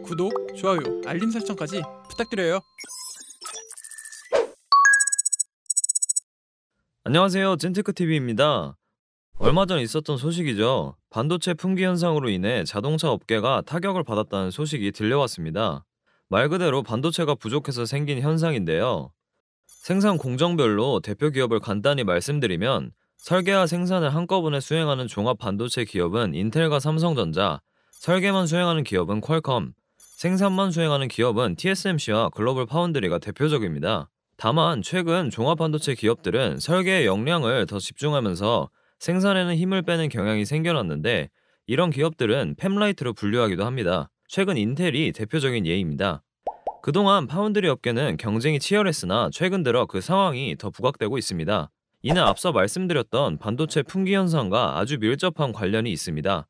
구독, 좋아요, 알림 설정까지 부탁드려요. 안녕하세요, 찐테크TV입니다. 얼마 전 있었던 소식이죠. 반도체 품귀 현상으로 인해 자동차 업계가 타격을 받았다는 소식이 들려왔습니다. 말 그대로 반도체가 부족해서 생긴 현상인데요. 생산 공정별로 대표 기업을 간단히 말씀드리면 설계와 생산을 한꺼번에 수행하는 종합 반도체 기업은 인텔과 삼성전자, 설계만 수행하는 기업은 퀄컴, 생산만 수행하는 기업은 TSMC와 글로벌 파운드리가 대표적입니다. 다만 최근 종합 반도체 기업들은 설계의 역량을 더 집중하면서 생산에는 힘을 빼는 경향이 생겨났는데, 이런 기업들은 팹라이트로 분류하기도 합니다. 최근 인텔이 대표적인 예입니다. 그동안 파운드리 업계는 경쟁이 치열했으나 최근 들어 그 상황이 더 부각되고 있습니다. 이는 앞서 말씀드렸던 반도체 품귀 현상과 아주 밀접한 관련이 있습니다.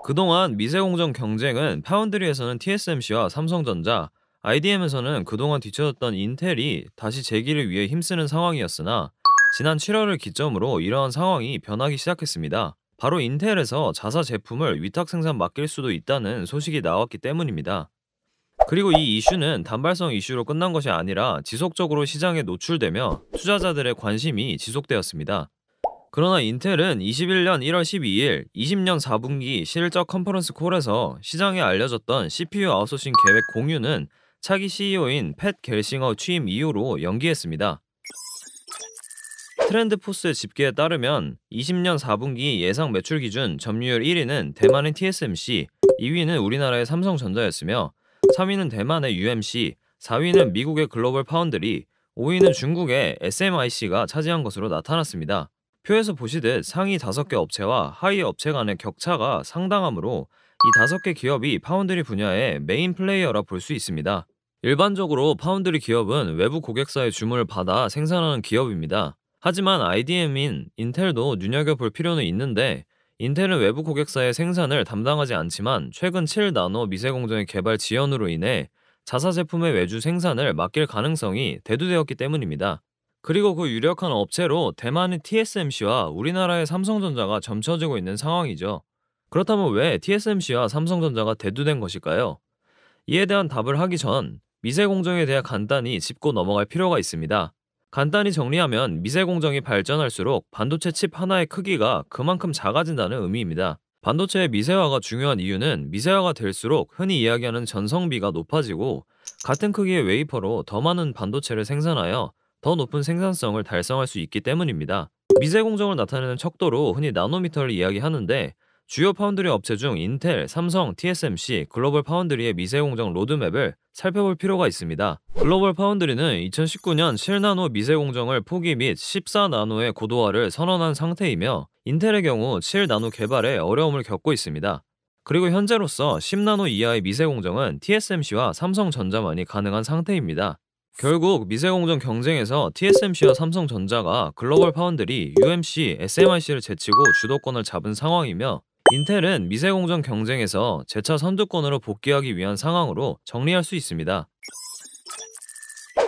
그동안 미세 공정 경쟁은 파운드리에서는 TSMC와 삼성전자, IDM에서는 그동안 뒤처졌던 인텔이 다시 재기를 위해 힘쓰는 상황이었으나, 지난 7월을 기점으로 이러한 상황이 변하기 시작했습니다. 바로 인텔에서 자사 제품을 위탁 생산 맡길 수도 있다는 소식이 나왔기 때문입니다. 그리고 이 이슈는 단발성 이슈로 끝난 것이 아니라 지속적으로 시장에 노출되며 투자자들의 관심이 지속되었습니다. 그러나 인텔은 21년 1월 12일 20년 4분기 실적 컨퍼런스 콜에서 시장에 알려졌던 CPU 아웃소싱 계획 공유는 차기 CEO인 팻 겔싱어 취임 이후로 연기했습니다. 트렌드포스의 집계에 따르면 20년 4분기 예상 매출 기준 점유율 1위는 대만의 TSMC, 2위는 우리나라의 삼성전자였으며 3위는 대만의 UMC, 4위는 미국의 글로벌 파운드리, 5위는 중국의 SMIC가 차지한 것으로 나타났습니다. 표에서 보시듯 상위 5개 업체와 하위 업체 간의 격차가 상당하므로 이 5개 기업이 파운드리 분야의 메인 플레이어라 볼 수 있습니다. 일반적으로 파운드리 기업은 외부 고객사의 주문을 받아 생산하는 기업입니다. 하지만 IDM인 인텔도 눈여겨볼 필요는 있는데, 인텔은 외부 고객사의 생산을 담당하지 않지만 최근 7나노 미세공정의 개발 지연으로 인해 자사 제품의 외주 생산을 맡길 가능성이 대두되었기 때문입니다. 그리고 그 유력한 업체로 대만의 TSMC와 우리나라의 삼성전자가 점쳐지고 있는 상황이죠. 그렇다면 왜 TSMC와 삼성전자가 대두된 것일까요? 이에 대한 답을 하기 전 미세공정에 대해 간단히 짚고 넘어갈 필요가 있습니다. 간단히 정리하면 미세공정이 발전할수록 반도체 칩 하나의 크기가 그만큼 작아진다는 의미입니다. 반도체의 미세화가 중요한 이유는 미세화가 될수록 흔히 이야기하는 전성비가 높아지고 같은 크기의 웨이퍼로 더 많은 반도체를 생산하여 더 높은 생산성을 달성할 수 있기 때문입니다. 미세공정을 나타내는 척도로 흔히 나노미터를 이야기하는데, 주요 파운드리 업체 중 인텔, 삼성, TSMC, 글로벌 파운드리의 미세공정 로드맵을 살펴볼 필요가 있습니다. 글로벌 파운드리는 2019년 7나노 미세공정을 포기 및 14나노의 고도화를 선언한 상태이며, 인텔의 경우 7나노 개발에 어려움을 겪고 있습니다. 그리고 현재로서 10나노 이하의 미세공정은 TSMC와 삼성전자만이 가능한 상태입니다. 결국 미세공정 경쟁에서 TSMC와 삼성전자가 글로벌 파운드리, UMC, SMIC를 제치고 주도권을 잡은 상황이며, 인텔은 미세공정 경쟁에서 재차 선두권으로 복귀하기 위한 상황으로 정리할 수 있습니다.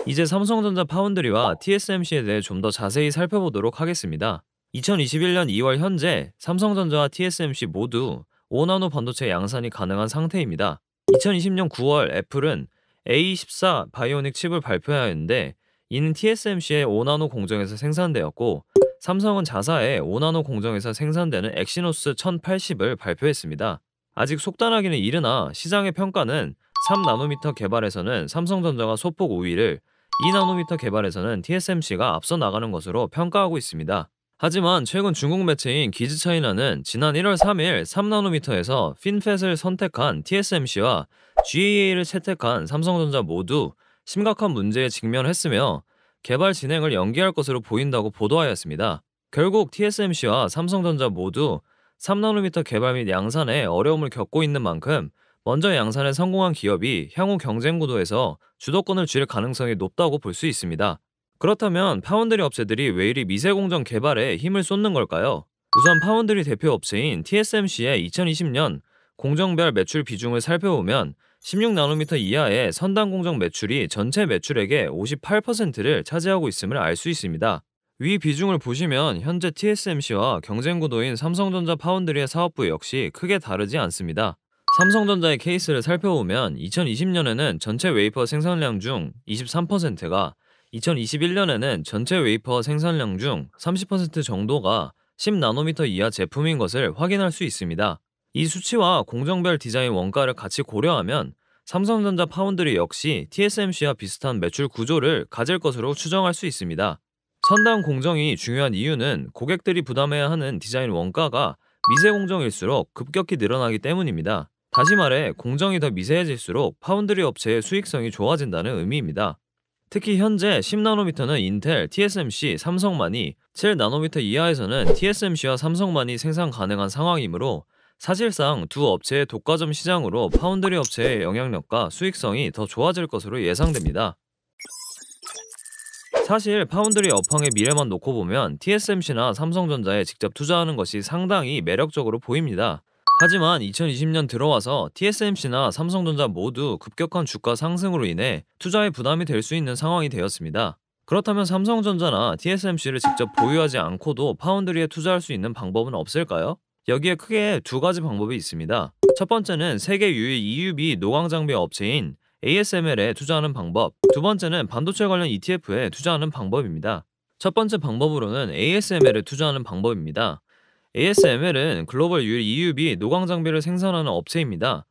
이제 삼성전자 파운드리와 TSMC에 대해 좀 더 자세히 살펴보도록 하겠습니다. 2021년 2월 현재 삼성전자와 TSMC 모두 5나노 반도체 양산이 가능한 상태입니다. 2020년 9월 애플은 A14 바이오닉 칩을 발표하였는데, 이는 TSMC의 5나노 공정에서 생산되었고, 삼성은 자사의 5나노 공정에서 생산되는 엑시노스 1080을 발표했습니다. 아직 속단하기는 이르나 시장의 평가는 3나노미터 개발에서는 삼성전자가 소폭 우위를, 2나노미터 개발에서는 TSMC가 앞서 나가는 것으로 평가하고 있습니다. 하지만 최근 중국 매체인 기즈차이나는 지난 1월 3일 3나노미터에서 핀팻을 선택한 TSMC와 GAA를 채택한 삼성전자 모두 심각한 문제에 직면했으며 개발 진행을 연기할 것으로 보인다고 보도하였습니다. 결국 TSMC와 삼성전자 모두 3나노미터 개발 및 양산에 어려움을 겪고 있는 만큼 먼저 양산에 성공한 기업이 향후 경쟁 구도에서 주도권을 쥘 가능성이 높다고 볼 수 있습니다. 그렇다면 파운드리 업체들이 왜 이리 미세공정 개발에 힘을 쏟는 걸까요? 우선 파운드리 대표 업체인 TSMC의 2020년 공정별 매출 비중을 살펴보면 16나노미터 이하의 선단 공정 매출이 전체 매출액의 58%를 차지하고 있음을 알 수 있습니다. 위 비중을 보시면 현재 TSMC와 경쟁 구도인 삼성전자 파운드리의 사업부 역시 크게 다르지 않습니다. 삼성전자의 케이스를 살펴보면 2020년에는 전체 웨이퍼 생산량 중 23%가, 2021년에는 전체 웨이퍼 생산량 중 30% 정도가 10나노미터 이하 제품인 것을 확인할 수 있습니다. 이 수치와 공정별 디자인 원가를 같이 고려하면 삼성전자 파운드리 역시 TSMC와 비슷한 매출 구조를 가질 것으로 추정할 수 있습니다. 선단 공정이 중요한 이유는 고객들이 부담해야 하는 디자인 원가가 미세 공정일수록 급격히 늘어나기 때문입니다. 다시 말해 공정이 더 미세해질수록 파운드리 업체의 수익성이 좋아진다는 의미입니다. 특히 현재 10나노미터는 인텔, TSMC, 삼성만이, 7나노미터 이하에서는 TSMC와 삼성만이 생산 가능한 상황이므로 사실상 두 업체의 독과점 시장으로 파운드리 업체의 영향력과 수익성이 더 좋아질 것으로 예상됩니다. 사실 파운드리 업황의 미래만 놓고 보면 TSMC나 삼성전자에 직접 투자하는 것이 상당히 매력적으로 보입니다. 하지만 2020년 들어와서 TSMC나 삼성전자 모두 급격한 주가 상승으로 인해 투자에 부담이 될 수 있는 상황이 되었습니다. 그렇다면 삼성전자나 TSMC를 직접 보유하지 않고도 파운드리에 투자할 수 있는 방법은 없을까요? 여기에 크게 두 가지 방법이 있습니다. 첫 번째는 세계 유일 EUV 노광 장비 업체인 ASML에 투자하는 방법, 두 번째는 반도체 관련 ETF에 투자하는 방법입니다. 첫 번째 방법으로는 ASML에 투자하는 방법입니다. ASML은 글로벌 유일 EUV 노광 장비를 생산하는 업체입니다.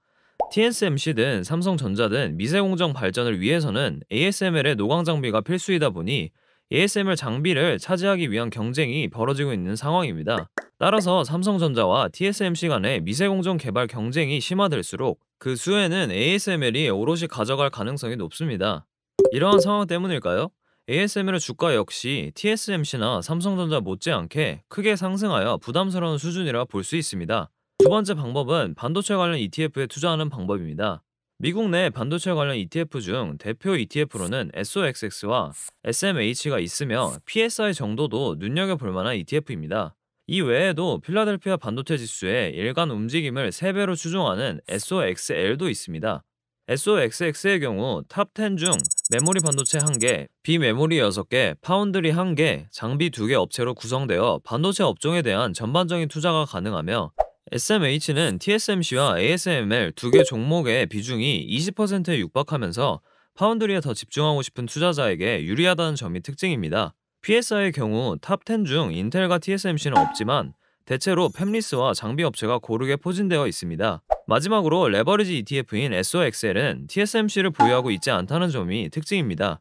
TSMC든 삼성전자든 미세 공정 발전을 위해서는 ASML의 노광 장비가 필수이다 보니 ASML 장비를 차지하기 위한 경쟁이 벌어지고 있는 상황입니다. 따라서 삼성전자와 TSMC 간의 미세 공정 개발 경쟁이 심화될수록 그 수혜는 ASML이 오롯이 가져갈 가능성이 높습니다. 이러한 상황 때문일까요? ASML의 주가 역시 TSMC나 삼성전자 못지않게 크게 상승하여 부담스러운 수준이라 볼 수 있습니다. 두 번째 방법은 반도체 관련 ETF에 투자하는 방법입니다. 미국 내 반도체 관련 ETF 중 대표 ETF로는 SOXX와 SMH가 있으며 PSI 정도도 눈여겨볼 만한 ETF입니다. 이 외에도 필라델피아 반도체 지수의 일간 움직임을 3배로 추종하는 SOXL도 있습니다. SOXX의 경우 탑 10 중 메모리 반도체 1개, 비메모리 6개, 파운드리 1개, 장비 2개 업체로 구성되어 반도체 업종에 대한 전반적인 투자가 가능하며 SMH는 TSMC와 ASML 2개 종목의 비중이 20%에 육박하면서 파운드리에 더 집중하고 싶은 투자자에게 유리하다는 점이 특징입니다. PSI의 경우 탑 10 중 인텔과 TSMC는 없지만 대체로 팹리스와 장비 업체가 고르게 포진되어 있습니다. 마지막으로 레버리지 ETF인 SOXL은 TSMC를 보유하고 있지 않다는 점이 특징입니다.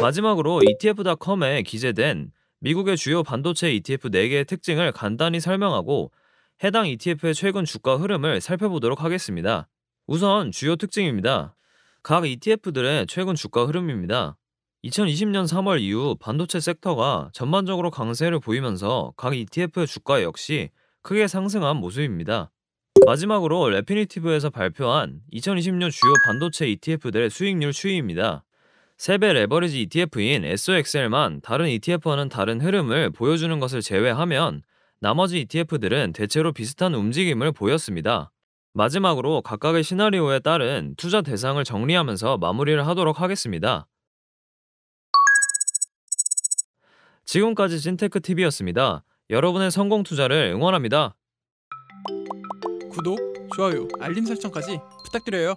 마지막으로 ETF.com에 기재된 미국의 주요 반도체 ETF 4개의 특징을 간단히 설명하고 해당 ETF의 최근 주가 흐름을 살펴보도록 하겠습니다. 우선 주요 특징입니다. 각 ETF들의 최근 주가 흐름입니다. 2020년 3월 이후 반도체 섹터가 전반적으로 강세를 보이면서 각 ETF의 주가 역시 크게 상승한 모습입니다. 마지막으로 레피니티브에서 발표한 2020년 주요 반도체 ETF들의 수익률 추이입니다. 3배 레버리지 ETF인 SOXL만 다른 ETF와는 다른 흐름을 보여주는 것을 제외하면 나머지 ETF들은 대체로 비슷한 움직임을 보였습니다. 마지막으로 각각의 시나리오에 따른 투자 대상을 정리하면서 마무리를 하도록 하겠습니다. 지금까지 찐테크TV였습니다. 여러분의 성공 투자를 응원합니다. 구독, 좋아요, 알림 설정까지 부탁드려요.